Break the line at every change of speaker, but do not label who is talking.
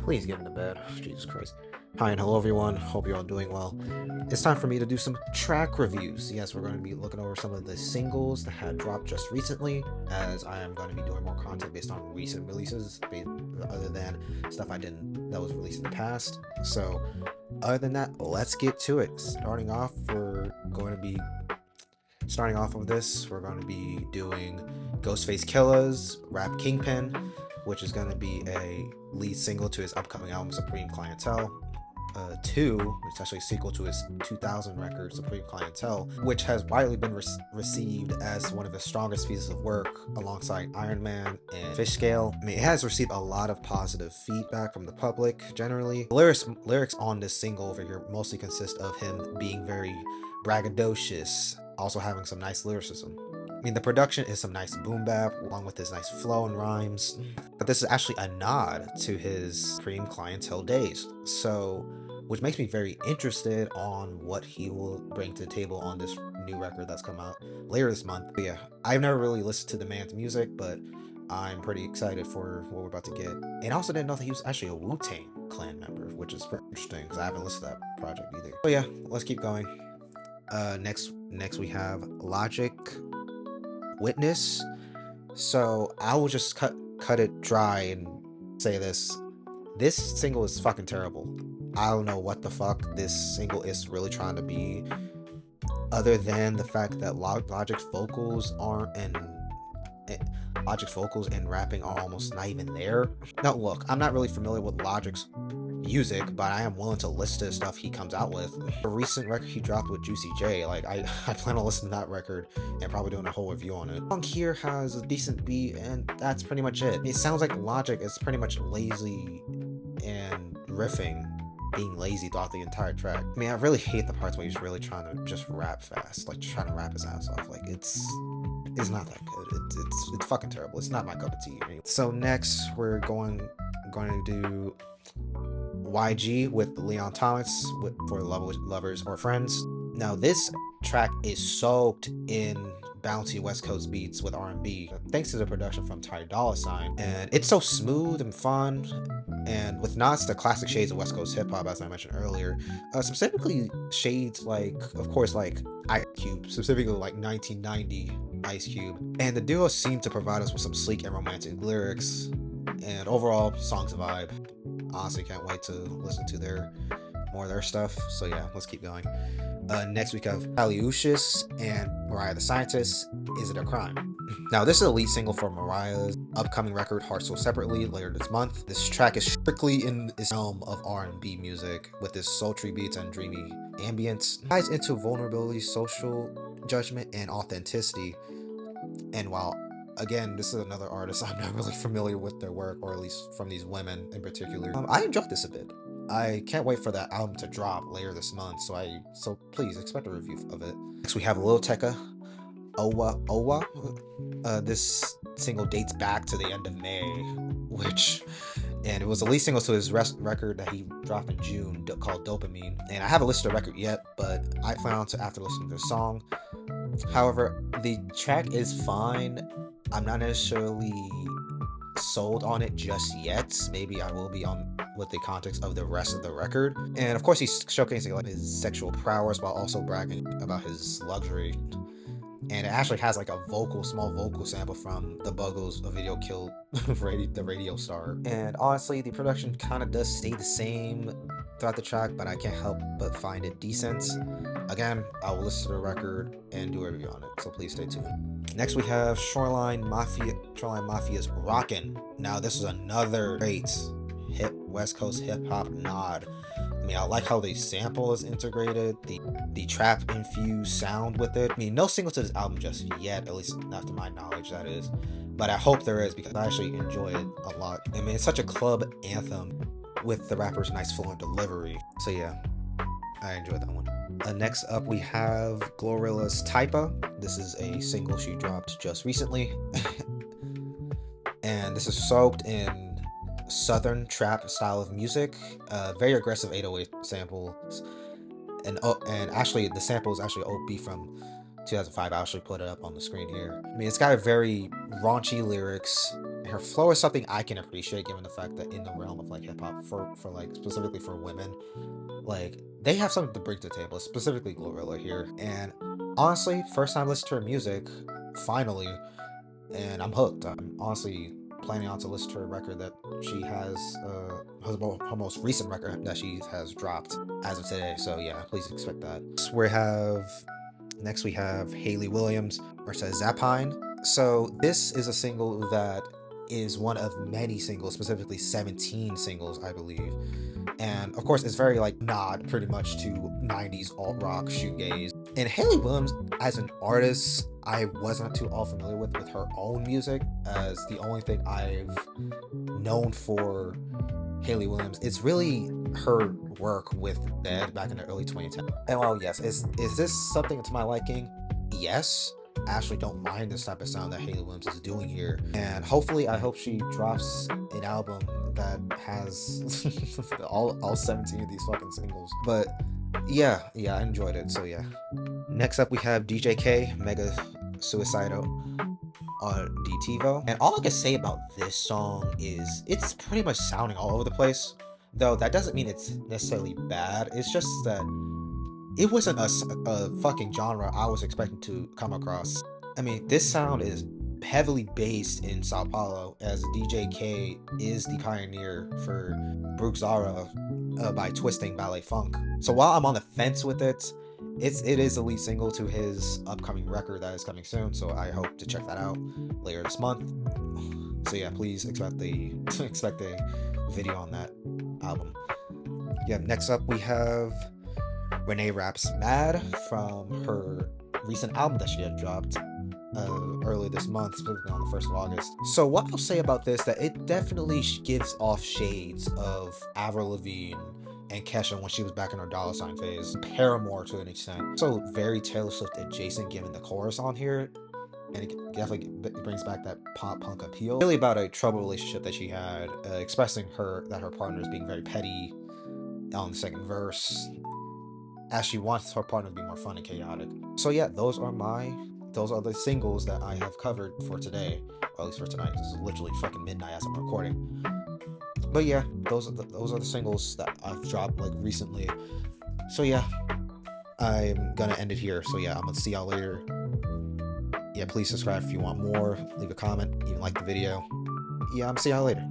Please get into bed. Jesus Christ. Hi and hello everyone. Hope you're all doing well. It's time for me to do some track reviews. Yes, we're going to be looking over some of the singles that had dropped just recently, as I am going to be doing more content based on recent releases, other than stuff that was released in the past. So, other than that, let's get to it. Starting off of this, we're going to be doing Ghostface Killah's rap Kingpin, which is going to be a lead single to his upcoming album Supreme Clientele. 2, which is actually a sequel to his 2000 record Supreme Clientele, which has widely been received as one of his strongest pieces of work alongside Iron Man and Fish Scale. I mean, it has received a lot of positive feedback from the public generally. The lyrics on this single over here mostly consist of him being very braggadocious, also having some nice lyricism. I mean, the production is some nice boom bap, along with his nice flow and rhymes. But this is actually a nod to his Supreme Clientele days. So, which makes me very interested on what he will bring to the table on this new record that's come out later this month. But yeah, I've never really listened to the man's music, but I'm pretty excited for what we're about to get. And I also didn't know that he was actually a Wu-Tang Clan member, which is very interesting because I haven't listened to that project either. So yeah, let's keep going. Next we have Logic Witness. So I will just cut it dry and say this single is fucking terrible. I don't know what the fuck this single is really trying to be, other than the fact that Logic's vocals and rapping are almost not even there. Now look, I'm not really familiar with Logic's music, but I am willing to listen to the stuff he comes out with. The recent record he dropped with Juicy J, like I plan on listening to that record and probably doing a whole review on it. The song here has a decent beat, and that's pretty much it. It sounds like Logic is pretty much lazy and riffing, being lazy throughout the entire track. I mean, I really hate the parts where he's really trying to just rap fast, like trying to rap his ass off. Like it's not that good. It's fucking terrible. It's not my cup of tea. So next we're going to do YG with Leon Thomas for Lovers or Friends. Now this track is soaked in bouncy West Coast beats with R&B, thanks to the production from Ty, and it's so smooth and fun, and with nods to classic shades of West Coast hip hop, as I mentioned earlier, specifically shades like, of course, like Ice Cube, specifically like 1990 Ice Cube. And the duo seemed to provide us with some sleek and romantic lyrics, and overall, song's a vibe. Honestly, can't wait to listen to more of their stuff. So yeah, let's keep going. Next we have Aliushis and Mariah the Scientist, Is It a Crime? Now this is a lead single for Mariah's upcoming record, Heart Soul Separately, later this month. This track is strictly in this realm of R&B music, with its sultry beats and dreamy ambience. It ties into vulnerability, social judgment, and authenticity. And while, again, this is another artist I'm not really familiar with their work, or at least from these women in particular, I enjoyed this a bit. I can't wait for that album to drop later this month, so please expect a review of it. Next we have Lil Tecca, Owa Owa. This single dates back to the end of May, and it was the lead single to his record that he dropped in June called Dopamine. And I haven't listened to the record yet, but I plan on to after listening to the song. However, the track is fine. I'm not necessarily sold on it just yet. Maybe I will be on with the context of the rest of the record. And of course he's showcasing like his sexual prowess while also bragging about his luxury. And it actually has like a small vocal sample from the Buggles, a video killed the radio star. And honestly, the production kind of does stay the same throughout the track, but I can't help but find it decent. Again, I will listen to the record and do a review on it, so please stay tuned. Next we have Shoreline Mafia's Rockin'. Now this is another great West Coast hip hop nod. I mean, I like how the sample is integrated, the trap infused sound with it. I mean, no single to this album just yet, at least not to my knowledge, that is. But I hope there is, because I actually enjoy it a lot. I mean, it's such a club anthem with the rapper's nice flow and delivery. So yeah, I enjoyed that one. Next up we have Glorilla's Typa. This is a single she dropped just recently. And this is soaked in southern trap style of music, very aggressive 808 samples, and actually the sample is actually OP from 2005. I'll actually put it up on the screen here. I mean, it's got a very raunchy lyrics, Her flow is something I can appreciate, given the fact that in the realm of like hip hop, for like specifically for women, like they have something to bring to the table, specifically Glorilla here. And honestly, first time listening to her music, finally, and I'm hooked. I'm honestly planning on to listen to her record that she has, her most recent record that she has dropped as of today. So yeah, please expect that. Next we have Hayley Williams, Mirtazapine. So this is a single that is one of many singles, specifically 17 singles, I believe. And of course, it's very like nod pretty much to 90s alt rock shoegaze. And Hayley Williams as an artist, I wasn't too all familiar with her own music, as the only thing I've known for Hayley Williams, it's really her work with Dead back in the early 2010s. And well, yes, is this something to my liking? Yes. I actually don't mind this type of sound that Hayley Williams is doing here. And hopefully, I hope she drops an album that has all 17 of these fucking singles. But yeah, I enjoyed it. So yeah. Next up, we have DJK, Mega Suicido, AUDITIVO. And all I can say about this song is it's pretty much sounding all over the place. Though that doesn't mean it's necessarily bad. It's just that it wasn't a fucking genre I was expecting to come across. I mean, this sound is heavily based in Sao Paulo, as DJK is the pioneer for Brook Zara by twisting ballet funk. So while I'm on the fence with it, it is the lead single to his upcoming record that is coming soon. So I hope to check that out later this month. So yeah, please expect a video on that album. Yeah, next up we have Renee Raps Mad from her recent album that she had dropped earlier this month, specifically on the 1st of August. So what I'll say about this, that it definitely gives off shades of Avril Lavigne and Kesha when she was back in her dollar sign phase. Paramore to an extent. So very Taylor Swift adjacent, given the chorus on here. And it definitely brings back that pop punk appeal. Really about a troubled relationship that she had, expressing that her partner is being very petty on the second verse, as she wants her partner to be more fun and chaotic. So yeah, those are the singles that I have covered for today, or at least for tonight. This is literally fucking midnight as I'm recording. But yeah, those are the singles that I've dropped like recently. So yeah, I'm gonna end it here. So yeah, I'm gonna see y'all later. Yeah, please subscribe if you want more. Leave a comment, even like the video. Yeah, I'm see y'all later.